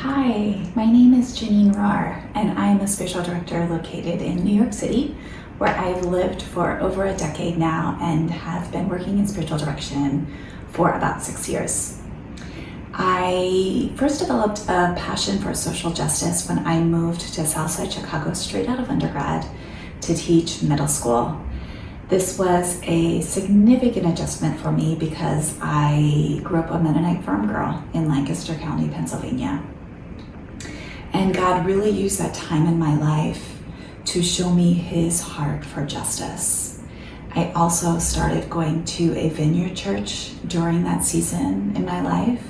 Hi, my name is Janine Rohrer, and I'm a spiritual director located in New York City, where I've lived for over a decade now and have been working in spiritual direction for about 6 years. I first developed a passion for social justice when I moved to Southside Chicago straight out of undergrad to teach middle school. This was a significant adjustment for me because I grew up a Mennonite farm girl in Lancaster County, Pennsylvania. And God really used that time in my life to show me His heart for justice. I also started going to a vineyard church during that season in my life.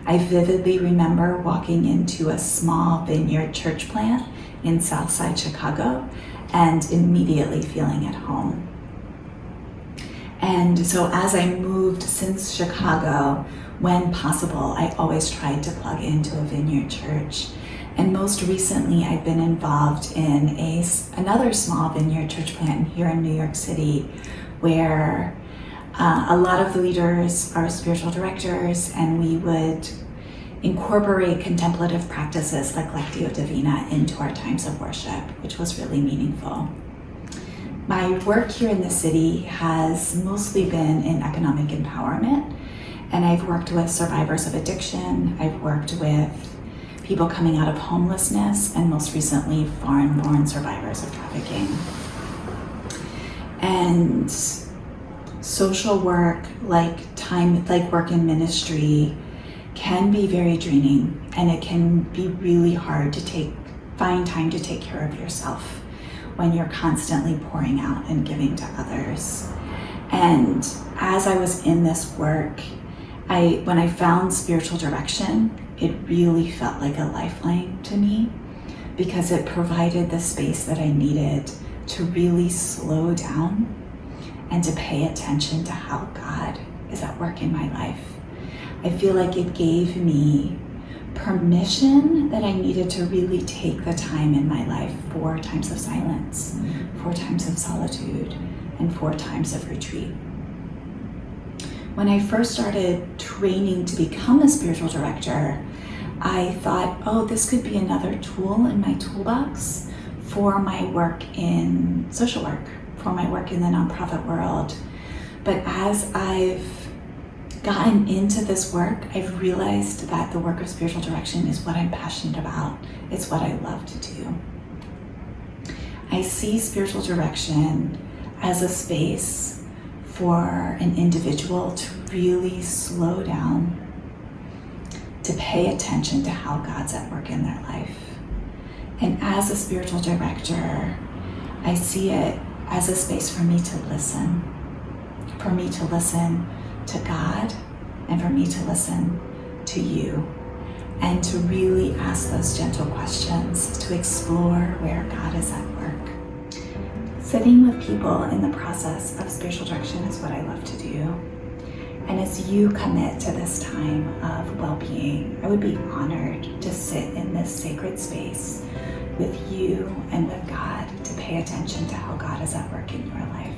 I vividly remember walking into a small vineyard church plant in Southside Chicago and immediately feeling at home. And so as I moved since Chicago, when possible, I always tried to plug into a vineyard church. And most recently, I've been involved in another small vineyard church plant here in New York City, where a lot of the leaders are spiritual directors, and we would incorporate contemplative practices like Lectio Divina into our times of worship, which was really meaningful. My work here in the city has mostly been in economic empowerment, and I've worked with survivors of addiction, I've worked with people coming out of homelessness, and most recently, foreign-born survivors of trafficking. And social work, like work in ministry, can be very draining, and it can be really hard to find time to take care of yourself when you're constantly pouring out and giving to others. And as I was in this work, when I found spiritual direction, it really felt like a lifeline to me, because it provided the space that I needed to really slow down and to pay attention to how God is at work in my life. I feel like it gave me permission that I needed to really take the time in my life for times of silence, for times of solitude, and for times of retreat. When I first started training to become a spiritual director, I thought, oh, this could be another tool in my toolbox for my work in social work, for my work in the nonprofit world. But as I've gotten into this work, I've realized that the work of spiritual direction is what I'm passionate about. It's what I love to do. I see spiritual direction as a space for an individual to really slow down, to pay attention to how God's at work in their life. And as a spiritual director, I see it as a space for me to listen to God, and for me to listen to you, and to really ask those gentle questions, to explore where God is at work. Sitting with people in the process of spiritual direction is what I love to do. And as you commit to this time of well-being, I would be honored to sit in this sacred space with you and with God, to pay attention to how God is at work in your life.